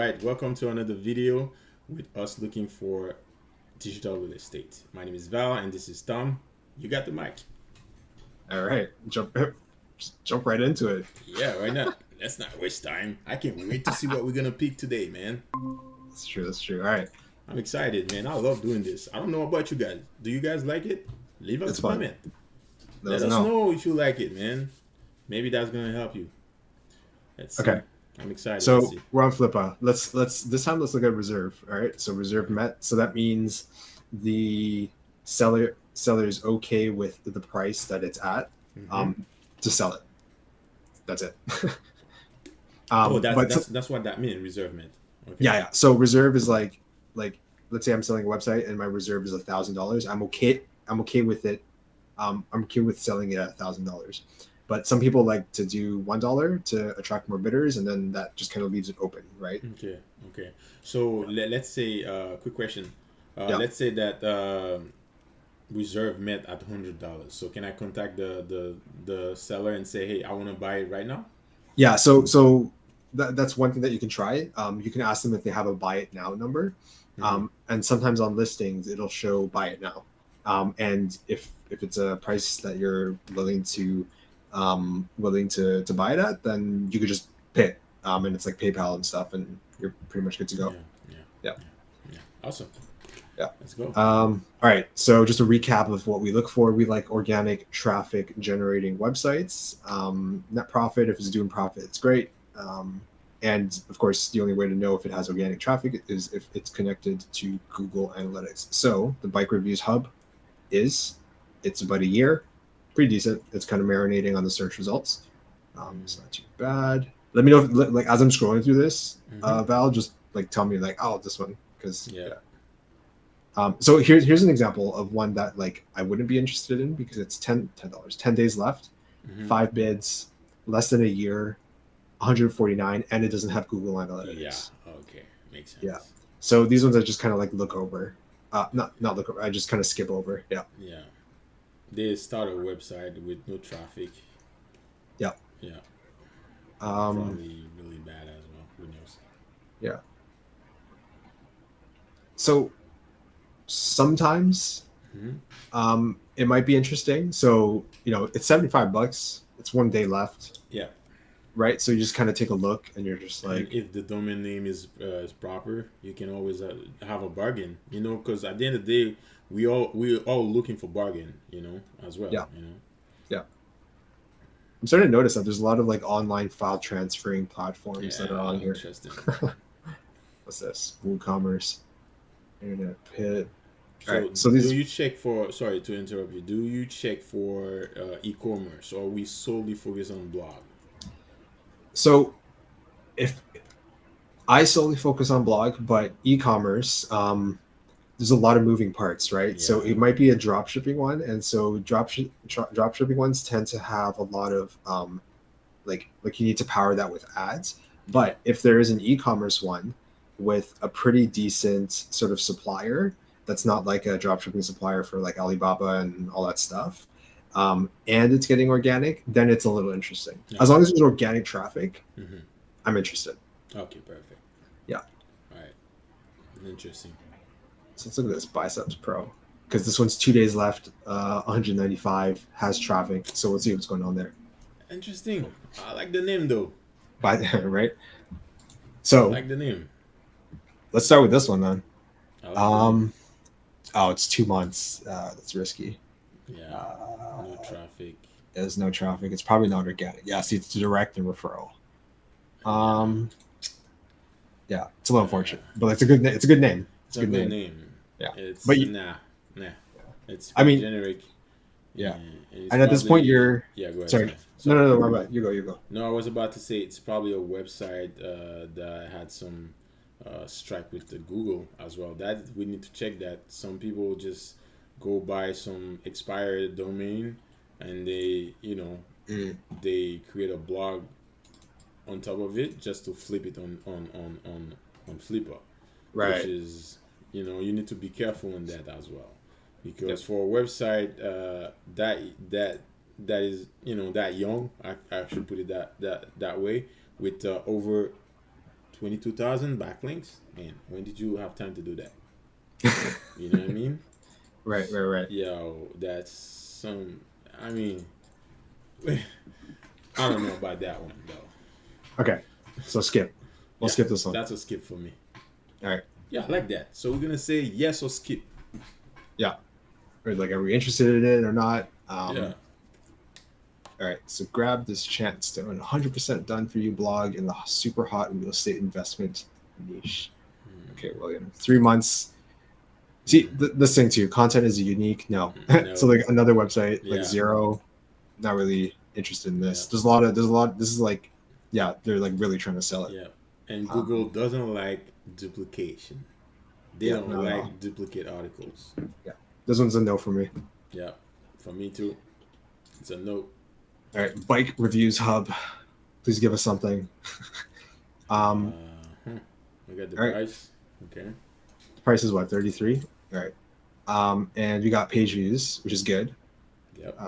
right, welcome to another video with us looking for digital real estate. My name is Val and this is Tom. You got the mic. All right, jump right into it. Yeah, why not? Let's not waste time. I can't wait to see what we're gonna pick today, man. That's true. That's true. All right, I'm excited, man. I love doing this. I don't know about you guys. Do you guys like it? Leave us it's a fun. comment. Let Let us us know. know if you like it, man. Maybe that's gonna help you. Let's see. Okay, I'm excited. Let's so see. we're on Flippa. Let's this time let's look at reserve. All right, so reserve met. So that means the seller is okay with the price that it's at Mm-hmm. um, to sell it. That's it. Oh, that's But that's that's what that means. Reservement. Okay. yeah. So reserve is like let's say I'm selling a website and my reserve is $1,000. I'm okay. I'm okay with it. I'm okay with selling it at $1,000. But some people like to do $1 to attract more bidders, and then that just kind of leaves it open, right? Okay. Okay. So let's say, quick question. Yeah, Let's say that reserve met at $100. So can I contact the seller and say, hey, I want to buy it right now? yeah. So that's one thing that you can try. You can ask them if they have a buy it now number, Mm-hmm. and sometimes on listings it'll show buy it now. And if it's a price that you're willing to buy it at, then you could just pay it. And it's like PayPal and stuff, and you're pretty much good to go. Yeah. Yeah. Yeah. Yeah. Yeah. Awesome. Yeah. Let's go. All right. So just a recap of what we look for. We like organic traffic generating websites. Net profit, if it's doing profit, it's great. And of course, the only way to know if it has organic traffic is if it's connected to Google Analytics. So the Bike Reviews Hub it's about a year, pretty decent. It's kind of marinating on the search results. It's not too bad. Let me know if, like as I'm scrolling through this, Mm-hmm. Val, just like tell me like, oh, this one, because Yeah. yeah. So here's an example of one that like I wouldn't be interested in because it's $10, 10 days left, Mm-hmm. 5 bids, less than a year, 149, and it doesn't have Google Yeah. Analytics. Okay. Makes Yeah. sense. So these ones I just kind of like look over. Not look over. I just kind of skip over. Yeah. Yeah. They start a website with no traffic. Yeah. Yeah. Um, Probably really bad as well. Who knows? yeah. So sometimes Mm-hmm. it might be interesting. So it's $75. It's one day left, Yeah. right? So you just kind of take a look, and you're just And like, if the domain name is proper, you can always have a bargain. Because at the end of the day, we all looking for bargain. As well. yeah, yeah. I'm starting to notice that there's a lot of like online file transferring platforms that are on Yeah, here. interesting. What's this? WooCommerce, Internet Pit. All right, So, so do these. you check for? Sorry to interrupt you. Do you check for e-commerce, or we solely focus on blog? So if I solely focus on blog, but e-commerce, there's a lot of moving parts, right? So Yeah. it might be a drop shipping one, and so drop shipping ones tend to have a lot of like you need to power that with ads. Yeah. But if there is an e-commerce one with a pretty decent sort of supplier, that's not like a drop shipping supplier for like Alibaba and all that stuff, and it's getting organic, then it's a little interesting. As Okay. long as there's organic traffic, Mm-hmm. I'm interested. Okay. Perfect. Yeah. All right. Interesting. So let's look at this Biceps Pro, because this one's 2 days left, 195, has traffic. So let's see what's going on there. Interesting. I like the name though. Right. I So like the name. let's start with this one then. I like the name. Um, oh, it's 2 months. That's risky. Yeah. Uh, No traffic. there's no traffic. It's probably not organic. Yeah, see, it's direct and referral. Yeah. Um, yeah, it's a little Uh, unfortunate, but it's a good. It's a good name. It's it's a a good good name. name. Yeah, It's but nah. It's I pretty mean, generic. yeah. It's And at this point, probably you're yeah. Go ahead. sorry. Sorry. No, Sorry. no, no. My bad. You go. You go. No, I was about to say it's probably a website that had some strike with the Google as well. That we need to check that. Some people just go buy some expired domain and Mm, they create a blog on top of it just to flip it on Flippa, which right. is you need to be careful in that as well Yep. because for a website that is that young, I should put it that way, with over 22,000 backlinks. Man, when did you have time to do that? You know what I mean? Right. Yo, that's some. I mean, I don't know about that one though. Okay, so skip. We'll Yeah, skip this one. that's a skip for me. All right. Yeah, I like that. So we're gonna say yes or skip. Yeah. Or like, are we interested in it or not? Yeah. All right. So grab this chance to own 100% done for you blog in the super hot real estate investment niche. Okay, William. 3 months. See, this thing too. Content is unique. No. So No. like another website, like Yeah. Zero, not really interested in this. Yeah. There's a lot. This is like, yeah, they're like really trying to sell it. Yeah. And Google doesn't like duplication. They Yeah, don't not at all. like duplicate articles. Yeah, this one's a no for me. Yeah. For me too. It's a no. All right, Bike Reviews Hub. Please give us something. We got the all right. price. Okay. The price is what, 33? All right. And we got page views, which is good. Yep.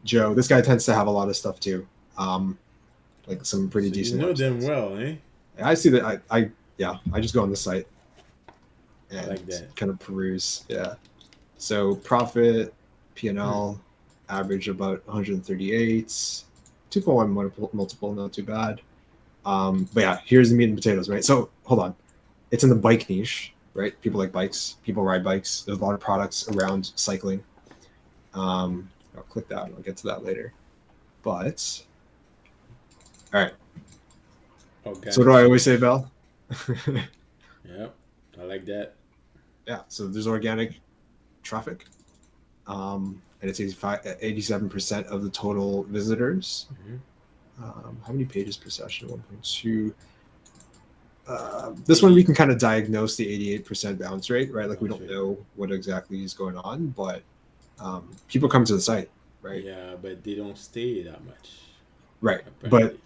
Joe, this guy tends to have a lot of stuff too. Like some pretty So decent. you know websites. them well, eh? I see that. I just go on the site and I like that. kind of peruse. Yeah. So profit, P&L, average about 138, 2.1 multiple, not too bad. But yeah, here's the meat and potatoes, right? So hold on, it's in the bike niche, right? People like bikes, people ride bikes. There's a lot of products around cycling. I'll click that. I'll get to that later. But all right. Okay. So what do I always say, Bell? Yep. I like that. Yeah. So there's organic traffic, and it's 87% of the total visitors. How many pages per session? 1.2. This one we can kind of diagnose the 88% bounce rate, right? Like we don't know what exactly is going on, but people come to the site, right? Yeah, but they don't stay that much. Right. Apparently.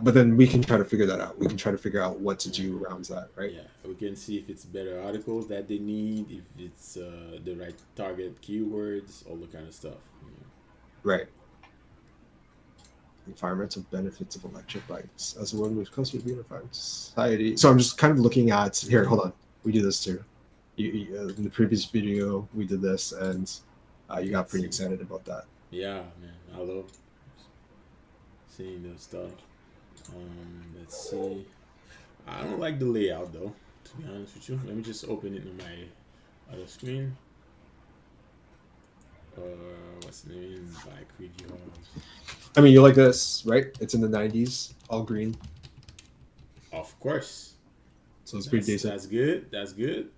But then we can try to figure that out. We can try to figure out what to do around that, right? Yeah, we can see if it's better articles that they need, if it's the right target keywords, all the kind of stuff. Right. Environmental benefits of electric bikes as a world moves closer to the unified society. So I'm just kind of looking at here. Hold on, we do this too. In the previous video, we did this, and you got pretty excited about that. Yeah, man, I love seeing those stuff. Let's see. I don't like the layout though, to be honest with you. Let me just open it in my other screen. What's the name? Bike review hubs. I mean, you like this, right? It's in the 90s, all green. Of course. So it's pretty decent. That's good. That's good.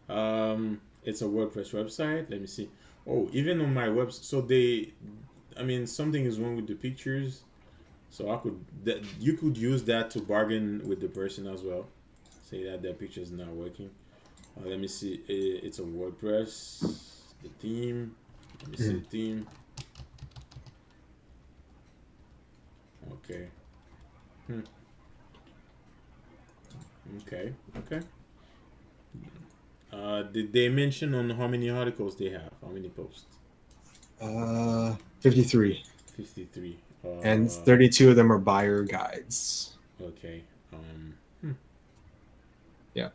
It's a WordPress website. Let me see. Oh, even on my website. So something is wrong with the pictures. So you could use that to bargain with the person as well. Say that their picture is not working. Let me see. It's a WordPress. The theme. Let me see the theme. Okay. Okay. Did they mention on how many articles they have? How many posts? 53. 53. And 32 of them are buyer guides. Okay. Yeah.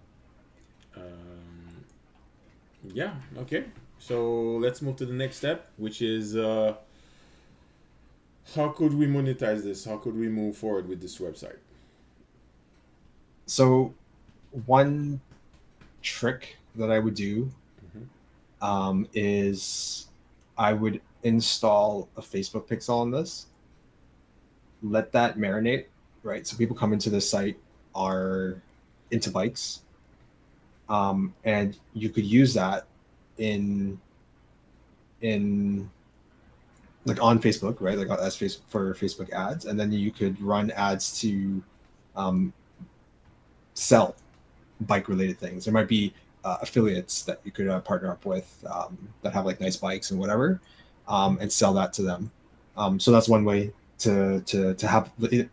Yeah. Okay. So let's move to the next step, which is how could we monetize this? How could we move forward with this website? So one trick that I would do is I would install a Facebook pixel on this, let that marinate, right? So people come into the site are into bikes, and you could use that in like on Facebook, right? Like as Facebook for Facebook ads, and then you could run ads to sell bike related things. There might be affiliates that you could partner up with that have like nice bikes and whatever, and sell that to them. So that's one way to have to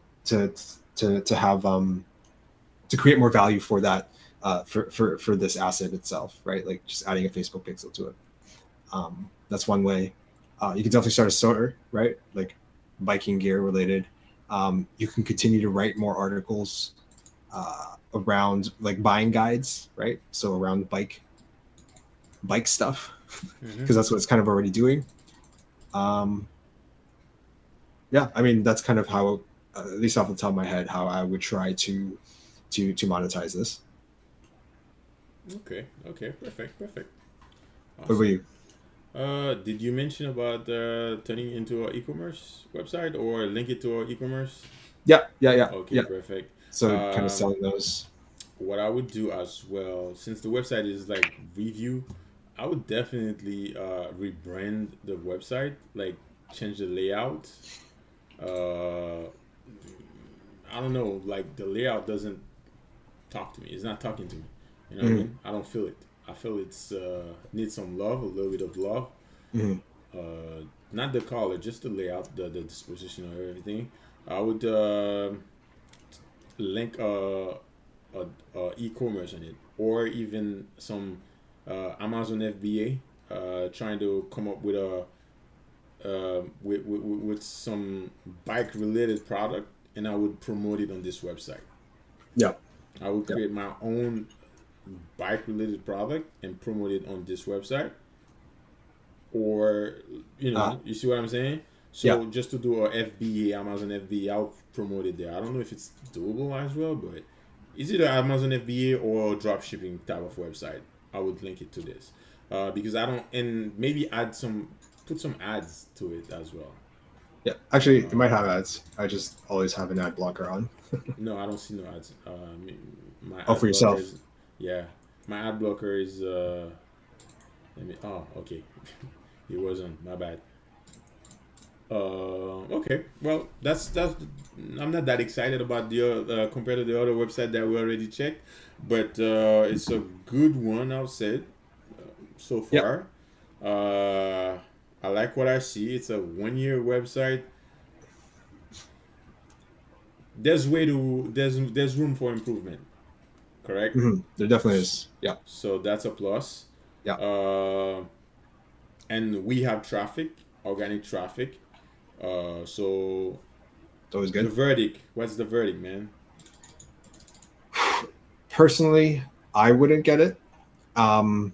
create more value for that for this asset itself, right? Like just adding a Facebook pixel to it. That's one way. You can definitely start a store, right? Like biking gear related. You can continue to write more articles around like buying guides, right? So around bike stuff, Mm-hmm. because that's what it's kind of already doing. Um, yeah, I mean that's kind of how, at least off the top of my head, how I would try to monetize this. Okay. Okay. Perfect. Perfect. What about Awesome. you? Did you mention about turning into an e-commerce website or link it to our e-commerce? Yeah, yeah, yeah, Okay, yeah. perfect. So kind of Um, selling those. what I would do as well, since the website is like review, I would definitely rebrand the website, like change the layout. Uh, I don't know, like the layout doesn't talk to me. It's not talking to me. You know what I Hmm. mean? I don't feel it. I feel it's needs some love, a little bit of love. Hmm. Not the color, just the layout, the disposition of everything. I would link e-commerce on it, or even some Amazon FBA, trying to come up with a with some bike related product, and I would promote it on this website. Yeah, I would yeah. create my own bike related product and promote it on this website, or Ah, you see what I'm saying. yeah. So just to do a FBA, Amazon FBA, I'll promote it there. I don't know if it's doable as well, but it's either Amazon FBA or drop shipping type of website. I would link it to this, because I don't, and maybe add some, put some ads to it as well. Yeah, actually, it Uh, might have ads. I just always have an ad blocker on. no, I don't see no ads. My Oh, ad for blocker yourself. is, yeah, my ad blocker is let me, oh, okay, it wasn't, my bad. Okay. Well, that's. I'm not that excited about the compared to the other website that we already checked, but it's a good one. I'll say so Yeah. far. Uh, I like what I see. It's a 1 year website. There's room for improvement. Correct. There definitely is. Yeah. So that's a plus. Yeah. Uh, and we have traffic, organic traffic. So It's always the good. verdict. What's the verdict, man? Personally, I wouldn't get it. Um,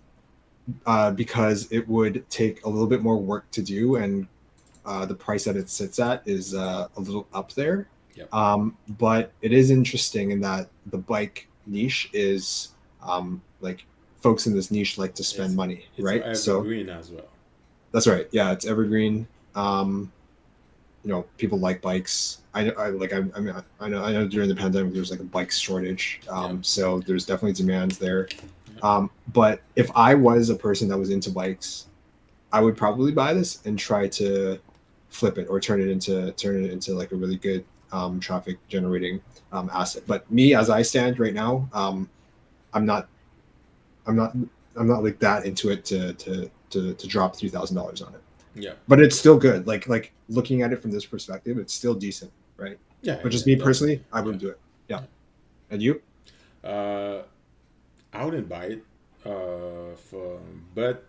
because it would take a little bit more work to do, and the price that it sits at is a little up there. Yep. But it is interesting in that the bike niche is like folks in this niche like to spend It's money, it's right? So evergreen as well. that's right. Yeah, it's evergreen. Um, people like bikes. I like. I mean, I know during the pandemic there was like a bike shortage. Yep. So there's definitely demands there. But if I was a person that was into bikes, I would probably buy this and try to flip it or turn it into like a really good traffic generating asset. But me, as I stand right now, I'm not I'm not I'm not like that into it to drop $3,000 on it. Yep. But it's still good. Like looking at it from this perspective, it's still decent, right? Yeah. But just Yeah. me Definitely. personally, I Yeah. wouldn't do it. Yeah. And you? Uh, I wouldn't buy it. But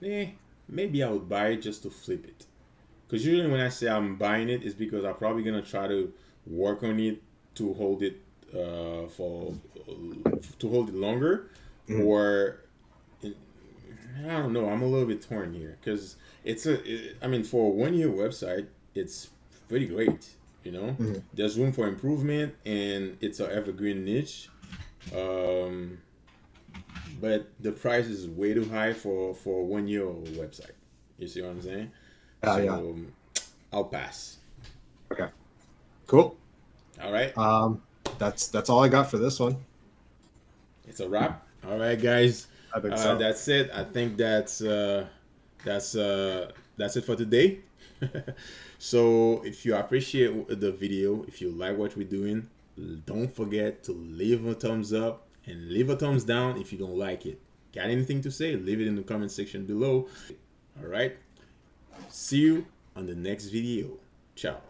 eh, maybe I would buy it just to flip it. Because usually when I say I'm buying it, it's because I'm probably gonna try to work on it to hold it for to hold it longer, Mhm. or I don't know. I'm a little bit torn here because I mean, for a 1 year website, it's pretty great. Mhm. There's room for improvement, and it's a evergreen niche. Um, but the price is way too high for a 1 year website. You see what I'm saying? Yeah, yeah. So I'll pass. Okay. Cool. All right, Um, that's all I got for this one. it's a wrap. All right, guys. I think so. That's it. I think that's that's it for today. So if you appreciate the video, if you like what we're doing, don't forget to leave a thumbs up and leave a thumbs down if you don't like it. Got anything to say? Leave it in the comment section below. All right. See you on the next video. Ciao.